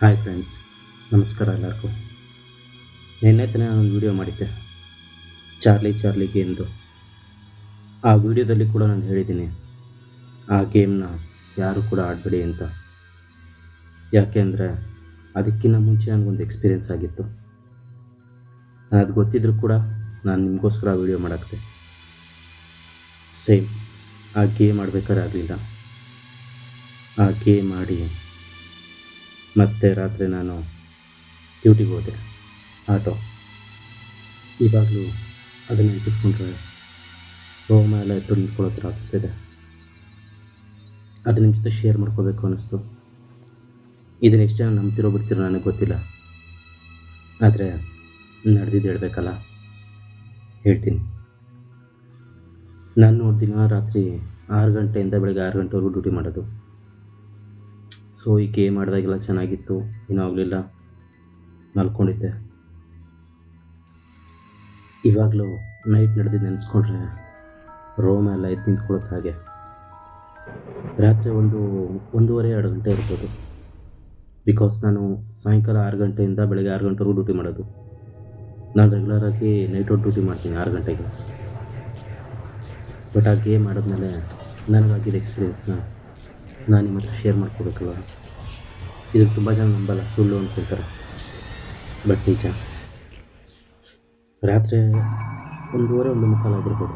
Hi friends, ನಮಸ್ಕಾರ ಎಲ್ಲರಿಗೂ. ನಿನ್ನೆ ತಾನೇ ನಾನೊಂದು ವೀಡಿಯೋ ಮಾಡಿದ್ದೆ ಚಾರ್ಲಿ ಗೇಮ್ದು. ಆ ವಿಡಿಯೋದಲ್ಲಿ ಕೂಡ ನಾನು ಹೇಳಿದ್ದೀನಿ ಆ ಗೇಮ್ನ ಯಾರು ಕೂಡ ಆಡಬೇಡಿ ಅಂತ. ಯಾಕೆಂದರೆ ಅದಕ್ಕಿಂತ ಮುಂಚೆ ನನಗೊಂದು ಎಕ್ಸ್ಪೀರಿಯೆನ್ಸ್ ಆಗಿತ್ತು. ಅದು ಗೊತ್ತಿದ್ದರೂ ಕೂಡ ನಾನು ನಿಮಗೋಸ್ಕರ ವೀಡಿಯೋ ಮಾಡೋಕ್ಕೆ ಸೇಮ್ ಆ ಗೇಮ್ ಆಡ್ಬೇಕಾದ್ರೆ ಆಗಲಿಲ್ಲ. ಆ ಗೇಮ್ ಆಡಿ ಮತ್ತು ರಾತ್ರಿ ನಾನು ಡ್ಯೂಟಿಗೆ ಹೋದೆ, ಆಟೋ. ಇವಾಗಲೂ ಅದನ್ನು ನೆನಪಿಸ್ಕೊಂಡ್ರೆ ರೋಮ ಎಲ್ಲ ಎದ್ದು ನಿಂತ್ಕೊಳ್ಳೋ ಥರ ಆಗ್ತಿದೆ. ಅದು ನಿಮ್ಮ ಜೊತೆ ಶೇರ್ ಮಾಡ್ಕೋಬೇಕು ಅನ್ನಿಸ್ತು. ಇದನ್ನು ಎಷ್ಟು ಜನ ನಂಬ್ತಿರೋ ಬಿಡ್ತಿರೋ ನನಗೆ ಗೊತ್ತಿಲ್ಲ, ಆದರೆ ನಡೆದಿದ್ದು ಹೇಳಬೇಕಲ್ಲ, ಹೇಳ್ತೀನಿ. ನಾನು ದಿನ ರಾತ್ರಿ 6 ಗಂಟೆಯಿಂದ ಬೆಳಗ್ಗೆ 6 ಗಂಟೆವರೆಗೂ ಡ್ಯೂಟಿ ಮಾಡೋದು. ಸೊ ಈ ಗೇಮ್ ಆಡಿದಾಗೆಲ್ಲ ಚೆನ್ನಾಗಿತ್ತು, ಏನೂ ಆಗಲಿಲ್ಲ, ಮಲ್ಕೊಂಡಿದ್ದೆ. ಇವಾಗಲೂ ನೈಟ್ ನಡೆದಿದ್ದು ನೆನೆಸ್ಕೊಂಡ್ರೆ ರೋಮ ಎಲ್ಲ ಎದ್ದು ನಿಂತ್ಕೊಳ್ಳೋದು ಹಾಗೆ. ರಾತ್ರಿ 1:30-2 ಗಂಟೆ ಇರ್ಬೋದು. ಬಿಕಾಸ್ ನಾನು ಸಾಯಂಕಾಲ 6 ಗಂಟೆಯಿಂದ ಬೆಳಗ್ಗೆ 6 ಗಂಟೆವರೆಗೂ ಡ್ಯೂಟಿ ಮಾಡೋದು. ನಾನು ರೆಗ್ಯುಲರಾಗಿ ನೈಟ್ ಔಟ್ ಡ್ಯೂಟಿ ಮಾಡ್ತೀನಿ 6 ಗಂಟೆಗೆ. ಬಟ್ ಆ ಗೇಮ್ ಆಡಿದ್ಮೇಲೆ ನನಗಾಗಿದ್ದ ಎಕ್ಸ್ಪೀರಿಯೆನ್ಸ್ನ ನಾನು ನಿಮ್ಮ ಹತ್ರ ಶೇರ್ ಮಾಡ್ಕೋಬೇಕಲ್ವ. ಇದಕ್ಕೆ ತುಂಬ ಜನ ನಂಬಲ್ಲ, ಸುಳ್ಳು ಅಂದ್ಕೊಳ್ತಾರೆ, ಬಟ್ ನಿಜ. ರಾತ್ರಿ 1:30-1:45 ಆಗಿರ್ಬೋದು.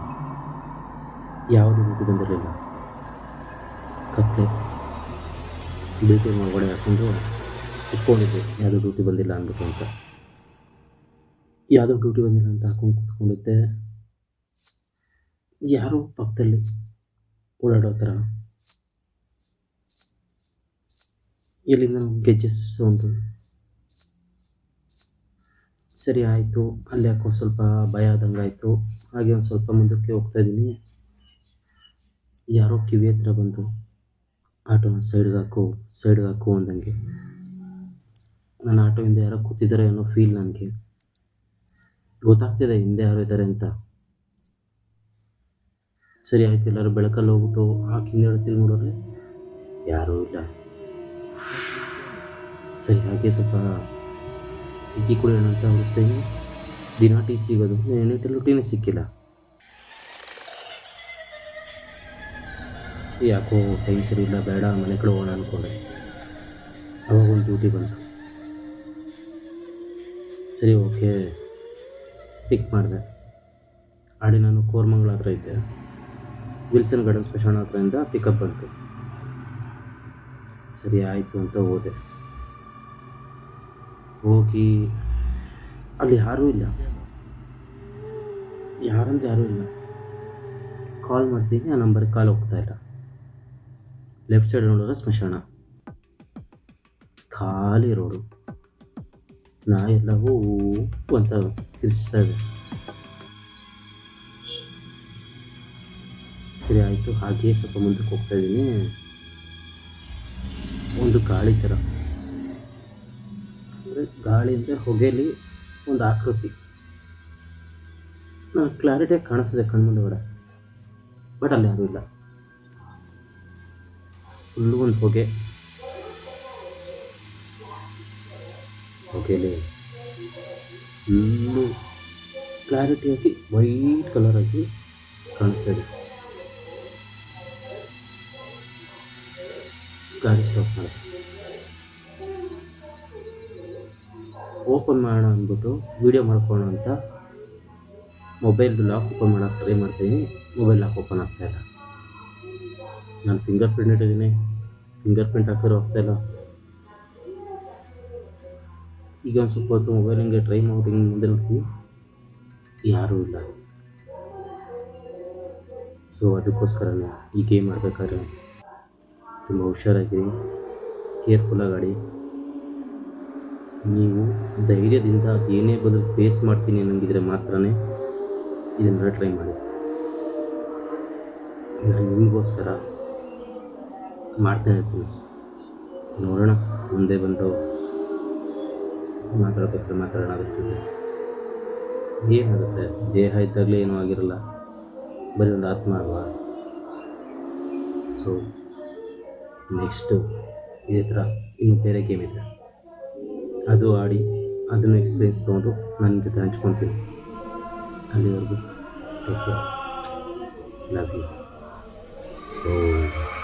ಯಾವುದು ಡ್ಯೂಟಿ ಬಂದಿರಲಿಲ್ಲ. ಕತ್ತೆ ಡ್ಯೂಟಿ ಒಳಗಡೆ ಹಾಕ್ಕೊಂಡು ಕುತ್ಕೊಂಡಿದ್ದೆ, ಯಾವುದೋ ಡ್ಯೂಟಿ ಬಂದಿಲ್ಲ ಅಂದ್ಬಿಟ್ಟು ಅಂತ. ಯಾವುದೋ ಡ್ಯೂಟಿ ಬಂದಿಲ್ಲ ಅಂತ ಹಾಕೊಂಡು ಕುತ್ಕೊಂಡಿದ್ದೆ. ಯಾರೋ ಪಕ್ಕದಲ್ಲಿ ಓಡಾಡೋ ಥರ, ಎಲ್ಲಿಂದ ಗೆಜ್ಜೆ ಸೌಂಡು. ಸರಿ ಆಯಿತು, ಅಲ್ಲಿ ಯಾಕೋ ಸ್ವಲ್ಪ ಭಯ ಆದಂಗೆ ಆಯಿತು. ಹಾಗೆ ಒಂದು ಸ್ವಲ್ಪ ಮುಂದಕ್ಕೆ ಹೋಗ್ತಾಯಿದ್ದೀನಿ, ಯಾರೋ ಕಿವಿ ಹತ್ರ ಬಂದು ಆಟೋನ ಸೈಡ್ಗೆ ಹಾಕು ಅಂದಂಗೆ. ನನ್ನ ಆಟೋ ಹಿಂದೆ ಯಾರೋ ಕೂತಿದ್ದಾರೆ ಅನ್ನೋ ಫೀಲ್ ನನಗೆ ಗೊತ್ತಾಗ್ತಿದೆ, ಹಿಂದೆ ಯಾರೋ ಇದ್ದಾರೆ ಅಂತ. ಸರಿ ಆಯ್ತು, ಎಲ್ಲರೂ ಬೆಳಕಲ್ಲಿ ಹೋಗ್ಬಿಟ್ಟು ಹಿಂದೆ ತಿರುಗಿ ನೋಡಿದ್ರೆ ಯಾರೂ ಇಲ್ಲ. ಸರಿ ಹಾಗೆ ಸ್ವಲ್ಪ ಟೀ ಕುಡಿಯೋಣ ಅಂತ ಹುಡುಕ್ತೀನಿ. ದಿನ ಟೀ ಸಿಗೋದು, ನೈಟಲ್ಲೂ ಟೀನೇ ಸಿಕ್ಕಿಲ್ಲ. ಯಾಕೋ ಟೈಮ್ ಸರಿ ಇಲ್ಲ, ಬೇಡ ಮನೆ ಕಡೆ ಹೋಗೋಣ ಅಂದ್ಕೊಂಡೆ. ಅವಾಗ ಒಂದು ಡ್ಯೂಟಿ ಬಂತು. ಸರಿ ಓಕೆ ಪಿಕ್ ಮಾಡಿದೆ. ಆಡಿ ನಾನು ಕೋರ್ಮಂಗ್ಲ ಹತ್ರ ಇದ್ದೆ. ವಿಲ್ಸನ್ ಗಾರ್ಡನ್ ಸ್ಮಶಾನ ಹತ್ರದಿಂದ ಪಿಕಪ್ ಬಂತು. ಸರಿ ಆಯಿತು ಅಂತ ಹೋಗಿ ಅಲ್ಲಿ ಯಾರೂ ಇಲ್ಲ. ಯಾರಂದ್ರೆ ಯಾರೂ ಇಲ್ಲ. ಕಾಲ್ ಮಾಡ್ತೀನಿ, ಆ ನಂಬರ್ಗೆ ಕಾಲ್ ಹೋಗ್ತಾಯಿಲ್ಲ. ಲೆಫ್ಟ್ ಸೈಡ್ ನೋಡಿದ್ರೆ ಸ್ಮಶಾನ, ಖಾಲಿ ರೋಡು. ನಾಯೆಲ್ಲ ಹೂ ಅಂತ ಕಿರಿಸ್ತಾ ಇದೆ. ಸರಿ ಆಯಿತು, ಹಾಗೆ ಸ್ವಲ್ಪ ಮುಂದಕ್ಕೆ ಹೋಗ್ತಾಯಿದ್ದೀನಿ. ಒಂದು ಗಾಳಿ ಥರ, ಅಂದರೆ ಗಾಳಿ ಅಂದರೆ ಹೊಗೆಲಿ ಒಂದು ಆಕೃತಿ ನನಗೆ ಕ್ಲಾರಿಟಿಯಾಗಿ ಕಾಣಿಸ್ತಿದೆ ಕಣ್ಮುಂದೆಗಡೆ. ಬಟ್ ಅಲ್ಲಿ ಯಾರೂ ಇಲ್ಲ. ಫುಲ್ಲು ಒಂದು ಹೊಗೆಲಿ ಫುಲ್ಲು ಕ್ಲಾರಿಟಿಯಾಗಿ ವೈಟ್ ಕಲರಾಗಿ ಕಾಣಿಸ್ತಾ ಇದೆ. ಗಾಡಿ ಸ್ಟಾಪ್ ಮಾಡಿದೆ. ಓಪನ್ ಮಾಡೋಣ ಅಂದ್ಬಿಟ್ಟು ವೀಡಿಯೋ ಮಾಡ್ಕೊಳ್ಳೋಣ ಅಂತ ಮೊಬೈಲ್ದು ಲಾಕ್ ಓಪನ್ ಮಾಡೋಕ್ಕೆ ಟ್ರೈ ಮಾಡ್ತೀನಿ. ಮೊಬೈಲ್ ಲಾಕ್ ಓಪನ್ ಆಗ್ತಾಯಿಲ್ಲ. ನಾನು ಫಿಂಗರ್ ಪ್ರಿಂಟ್ ಇಟ್ಟಿದ್ದೀನಿ, ಫಿಂಗರ್ ಪ್ರಿಂಟ್ ಹಾಕಿರೋ ಆಗ್ತಾಯಿಲ್ಲ. ಈಗ ಒಂದು ಸ್ವಲ್ಪ ಹೊತ್ತು ಮೊಬೈಲ್ ಹಿಂಗೆ ಟ್ರೈ ಮಾಡಿ ಮುಂದೆ ನೋಡ್ತೀನಿ, ಯಾರೂ ಇಲ್ಲ. ಸೊ ಅದಕ್ಕೋಸ್ಕರನೇ ಈ ಗೇಮ್ ಆಡಬೇಕಾದ್ರೆ ತುಂಬ ಹುಷಾರಾಗಿರಿ, ಕೇರ್ಫುಲ್ಲಾಗಿ ಆಡಿ. ನೀವು ಧೈರ್ಯದಿಂದ ಅದೇನೇ ಬದಲು ಫೇಸ್ ಮಾಡ್ತೀನಿ ಅನ್ನಂಗಿದ್ರೆ ಮಾತ್ರ ಇದನ್ನು ಟ್ರೈ ಮಾಡಿ. ನಾನು ನಿಮಗೋಸ್ಕರ ಮಾಡ್ತಾನೆ ಇರ್ತೀನಿ. ನೋಡೋಣ, ಮುಂದೆ ಬಂದು ಮಾತಾಡೋಣ ಅದಕ್ಕೆ. ಏನಾಗುತ್ತೆ, ದೇಹ ಇದ್ದಾಗಲೇ ಏನೂ ಆಗಿರಲ್ಲ, ಬರೀ ಒಂದು ಆತ್ಮ ಅಲ್ವಾ. ಸೊ ನೆಕ್ಸ್ಟು ಇದೇ ಥರ ಇನ್ನೂ ಬೇರೆ ಗೇಮ್ ಇದೆ. ಅದು ಆಡಿ ಅದನ್ನು ಎಕ್ಸ್ಪೀರಿಯನ್ಸ್ ತೊಗೊಂಡು ನನ್ನ ಜೊತೆ ಹಂಚ್ಕೊತೀನಿ. ಅಲ್ಲಿವರೆಗೂ take care. Love you. O